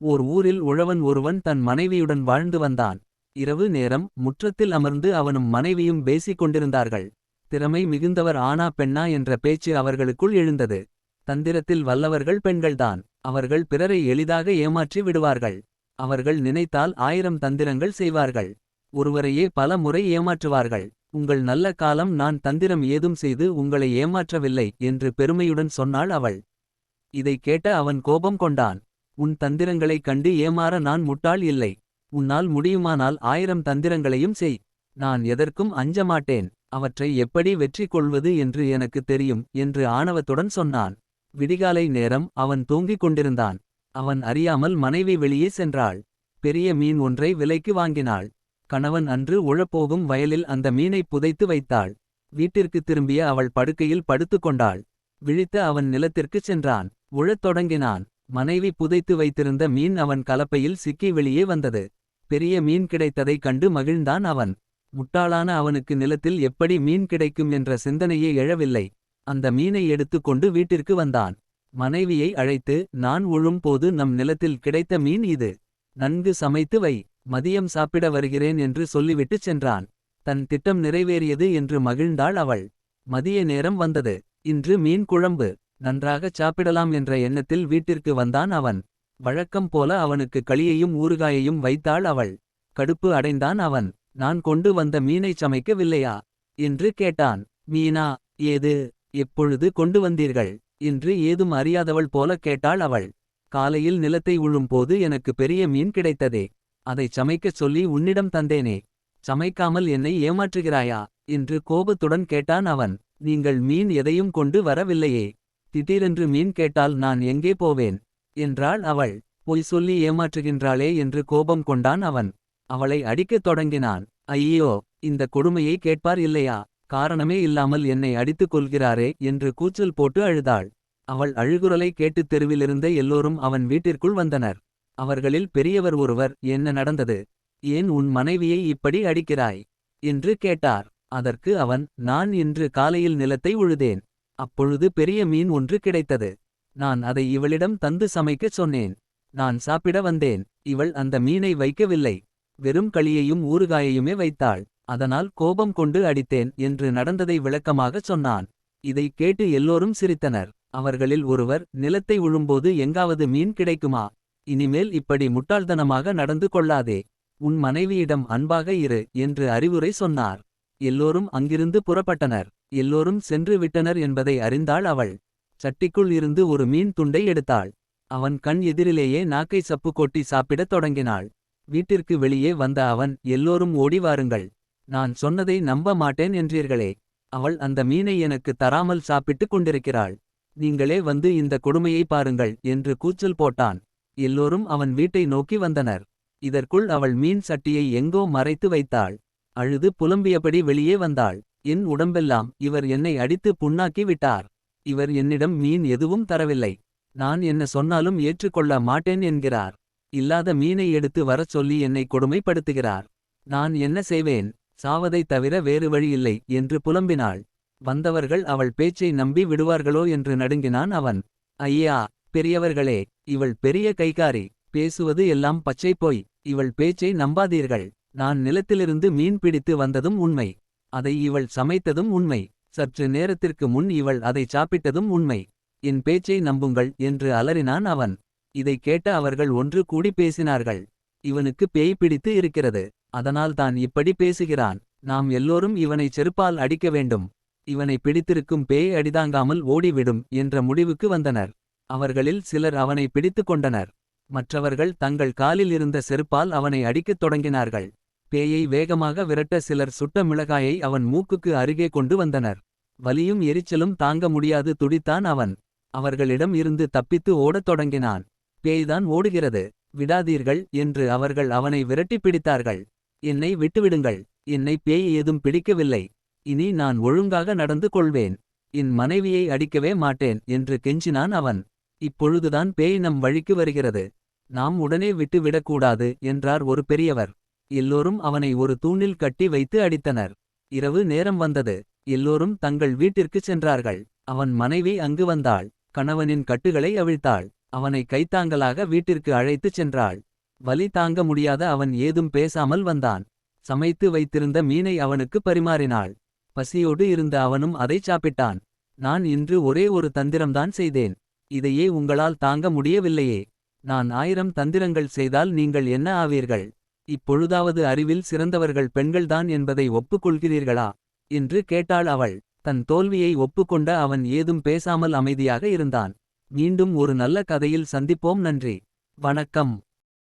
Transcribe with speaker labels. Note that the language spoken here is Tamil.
Speaker 1: ஓர் ஊரில் உழவன் ஒருவன் தன் மனைவியுடன் வாழ்ந்து வந்தான். இரவு நேரம் முற்றத்தில் அமர்ந்து அவனும் மனைவியும் பேசிக் கொண்டிருந்தார்கள். திறமை மிகுந்தவர் ஆனா பெண்ணா என்ற பேச்சு அவர்களுக்குள் எழுந்தது. தந்திரத்தில் வல்லவர்கள் பெண்கள்தான். அவர்கள் பிறரை எளிதாக ஏமாற்றி விடுவார்கள். அவர்கள் நினைத்தால் 1000 தந்திரங்கள் செய்வார்கள். ஒருவரையே பல முறை ஏமாற்றுவார்கள். உங்கள் நல்ல காலம், நான் தந்திரம் ஏதும் செய்து உங்களை ஏமாற்றவில்லை என்று பெருமையுடன் சொன்னாள் அவள். இதைக் கேட்ட அவன் கோபம் கொண்டான். உன் தந்திரங்களைக் கண்டு ஏமாற நான் முட்டாள் இல்லை. உன்னால் முடியுமானால் 1000 தந்திரங்களையும் செய். நான் எதற்கும் அஞ்ச மாட்டேன். அவற்றை எப்படி வெற்றி கொள்வது என்று எனக்கு தெரியும் என்று ஆணவத்துடன் சொன்னான். விடிகாலை நேரம் அவன் தூங்கிக் கொண்டிருந்தான். அவன் அறியாமல் மனைவி வெளியே சென்றாள். பெரிய மீன் ஒன்றை விலைக்கு வாங்கினாள். கணவன் அன்று உழப்போகும் வயலில் அந்த மீனை புதைத்து வைத்தாள். வீட்டிற்கு திரும்பிய அவள் படுக்கையில் படுத்துக் கொண்டாள். விழித்த அவன் நிலத்திற்குச் சென்றான். உழத் தொடங்கினான். மனைவி புதைத்து வைத்திருந்த மீன் அவன் கலப்பையில் சிக்கி வெளியே வந்தது. பெரிய மீன் கிடைத்ததைக் கண்டு மகிழ்ந்தான் அவன். முட்டாளான அவனுக்கு நிலத்தில் எப்படி மீன் கிடைக்கும் என்ற சிந்தனையே எழவில்லை. அந்த மீனை எடுத்து கொண்டு வீட்டிற்கு வந்தான். மனைவியை அழைத்து, நான் உழும் போது நம் நிலத்தில் கிடைத்த மீன் இது. நன்கு சமைத்து வை. மதியம் சாப்பிட வருகிறேன் என்று சொல்லிவிட்டுச் சென்றான். தன் திட்டம் நிறைவேறியது என்று மகிழ்ந்தாள் அவள். மதிய நேரம் வந்தது. இன்று மீன் குழம்பு. நன்றாகச் சாப்பிடலாம் என்ற எண்ணத்தில் வீட்டிற்கு வந்தான் அவன். வழக்கம் போல அவனுக்கு களியையும் ஊறுகாயையும் வைத்தாள் அவள். கடுப்பு அடைந்தான் அவன். நான் கொண்டு வந்த மீனைச் சமைக்கவில்லையா என்று கேட்டான். மீனா? ஏது? எப்பொழுது கொண்டு வந்தீர்கள் என்று ஏதும் அறியாதவள் போல கேட்டாள் அவள். காலையில் நிலத்தை உழும் போது எனக்கு பெரிய மீன் கிடைத்ததே. அதைச் சமைக்கச் சொல்லி உன்னிடம் தந்தேனே. சமைக்காமல் என்னை ஏமாற்றுகிறாயா என்று கோபத்துடன் கேட்டான் அவன். நீங்கள் மீன் எதையும் கொண்டு வரவில்லையே. திடீரென்று மீன் கேட்டால் நான் எங்கே போவேன் என்றாள் அவள். பொய் சொல்லி ஏமாற்றுகின்றாளே என்று கோபம் கொண்டான் அவன். அவளை அடிக்கத் தொடங்கினான். ஐயோ, இந்த கொடுமையை கேட்பார் இல்லையா? காரணமே இல்லாமல் என்னை அடித்துக் கொள்கிறாரே என்று கூச்சல் போட்டு அழுதாள். அவள் அழுகுரலை கேட்டு தெருவிலிருந்த எல்லோரும் அவன் வீட்டிற்குள் வந்தனர். அவர்களில் பெரியவர் ஒருவர், என்ன நடந்தது? ஏன் உன் மனைவியை இப்படி அடிக்கிறாய் என்று கேட்டார். அதற்கு அவன், நான் இன்று காலையில் நிலத்தை உழுதேன். அப்பொழுது பெரிய மீன் ஒன்று கிடைத்தது. நான் அதை இவளிடம் தந்து சமைக்கச் சொன்னேன். நான் சாப்பிட வந்தேன். இவள் அந்த மீனை வைக்கவில்லை. வெறும் களியையும் ஊறுகாயையுமே வைத்தாள். அதனால் கோபம் கொண்டு அடித்தேன் என்று நடந்ததை விளக்கமாகச் சொன்னான். இதைக் கேட்டு எல்லோரும் சிரித்தனர். அவர்களில் ஒருவர், நிலத்தை உழும்போது எங்காவது மீன் கிடைக்குமா? இனிமேல் இப்படி முட்டாள்தனமாக நடந்து கொள்ளாதே. உன் மனைவியிடம் அன்பாக இரு என்று அறிவுரை சொன்னார். எல்லோரும் அங்கிருந்து புறப்பட்டனர். எல்லோரும் சென்று விட்டனர் என்பதை அறிந்தாள் அவள். சட்டிக்குள் இருந்து ஒரு மீன் துண்டை எடுத்தாள். அவன் கண் எதிரிலேயே நாக்கை சப்பு கொட்டி சாப்பிடத் தொடங்கினாள். வீட்டிற்கு வெளியே வந்த அவன், எல்லோரும் ஓடி வாருங்கள். நான் சொன்னதை நம்ப மாட்டேன் என்றீர்களே. அவள் அந்த மீனை எனக்கு தராமல் சாப்பிட்டுக் கொண்டிருக்கிறாள். நீங்களே வந்து இந்த கொடுமையை பாருங்கள் என்று கூச்சல் போட்டான். எல்லோரும் அவன் வீட்டை நோக்கி வந்தனர். இதற்குள் அவள் மீன் சட்டியை எங்கோ மறைத்து வைத்தாள். அழுது புலம்பியபடி வெளியே வந்தாள். என் உடம்பெல்லாம் இவர் என்னை அடித்து புண்ணாக்கி விட்டார். இவர் என்னிடம் மீன் எதுவும் தரவில்லை. நான் என்ன சொன்னாலும் ஏற்றுக்கொள்ள மாட்டேன் என்கிறார். இல்லாத மீனை எடுத்து வரச் சொல்லி என்னை கொடுமைப்படுத்துகிறார். நான் என்ன செய்வேன்? சாவதைத் தவிர வேறு வழியில்லை என்று புலம்பினாள். வந்தவர்கள் அவள் பேச்சை நம்பி விடுவார்களோ என்று நடுங்கினான் அவன். ஐயா, பெரியவர்களே, இவள் பெரிய கைகாரி. பேசுவது எல்லாம் பச்சை பொய். இவள் பேச்சை நம்பாதீர்கள். நான் நிலத்திலிருந்து மீன் பிடித்து வந்ததும் உண்மை. அதை இவள் சமைத்ததும் உண்மை. சற்று நேரத்திற்கு முன் இவள் அதை சாப்பிட்டதும் உண்மை. என் பேச்சை நம்புங்கள் என்று அலறினான் அவன். இதைக் கேட்ட அவர்கள் ஒன்று கூடி பேசினார்கள். இவனுக்கு பேய் பிடித்து இருக்கிறது. அதனால் தான் இப்படி பேசுகிறான். நாம் எல்லோரும் இவனை செருப்பால் அடிக்க வேண்டும். இவனை பிடித்திருக்கும் பேய் அடிதாங்காமல் ஓடிவிடும் என்ற முடிவுக்கு வந்தனர். அவர்களில் சிலர் அவனை பிடித்துக் கொண்டனர். மற்றவர்கள் தங்கள் காலில் இருந்த செருப்பால் அவனை அடிக்கத் தொடங்கினார்கள். பேயை வேகமாக விரட்ட சிலர் சுட்ட மிளகாயை அவன் மூக்குக்கு அருகே கொண்டு வந்தனர். வலியும் எரிச்சலும் தாங்க முடியாது துடித்தான் அவன். அவர்களிடம் இருந்து தப்பித்து ஓடத் தொடங்கினான். பேய்தான் ஓடுகிறது, விடாதீர்கள் என்று அவர்கள் அவனை விரட்டி பிடித்தார்கள். என்னை விட்டுவிடுங்கள். என்னை பேய் ஏதும் பிடிக்கவில்லை. இனி நான் ஒழுங்காக நடந்து கொள்வேன். என் மனைவியை அடிக்கவே மாட்டேன் என்று கெஞ்சினான் அவன். இப்பொழுதுதான் பேய் நம் வழிக்கு வருகிறது. நாம் உடனே விட்டு விடக்கூடாது என்றார் ஒரு பெரியவர். எல்லோரும் அவனை ஒரு தூணில் கட்டி வைத்து அடித்தனர். இரவு நேரம் வந்தது. எல்லோரும் தங்கள் வீட்டிற்குச் சென்றார்கள். அவன் மனைவி அங்கு வந்தாள். கணவனின் கட்டுகளை அவிழ்த்தாள். அவனை கைத்தாங்கலாக வீட்டிற்கு அழைத்துச் சென்றாள். வலி தாங்க முடியாத அவன் ஏதும் பேசாமல் வந்தான். சமைத்து வைத்திருந்த மீனை அவனுக்கு பரிமாறினாள். பசியோடு இருந்த அவனும் அதைச் சாப்பிட்டான். நான் இன்று ஒரே ஒரு தந்திரம்தான் செய்தேன். இதையே உங்களால் தாங்க முடியவில்லையே. நான் 1000 தந்திரங்கள் செய்தால் நீங்கள் என்ன ஆவீர்கள். இப்பொழுதாவது அறிவில் சிறந்தவர்கள் பெண்கள்தான் என்பதை ஒப்புக்கொள்கிறீர்களா. என்று கேட்டாள் அவள். தன் தோல்வியை ஒப்புக்கொண்ட அவன் ஏதும் பேசாமல் அமைதியாக இருந்தான். மீண்டும் ஒரு நல்ல கதையில் சந்திப்போம். நன்றி. வணக்கம்.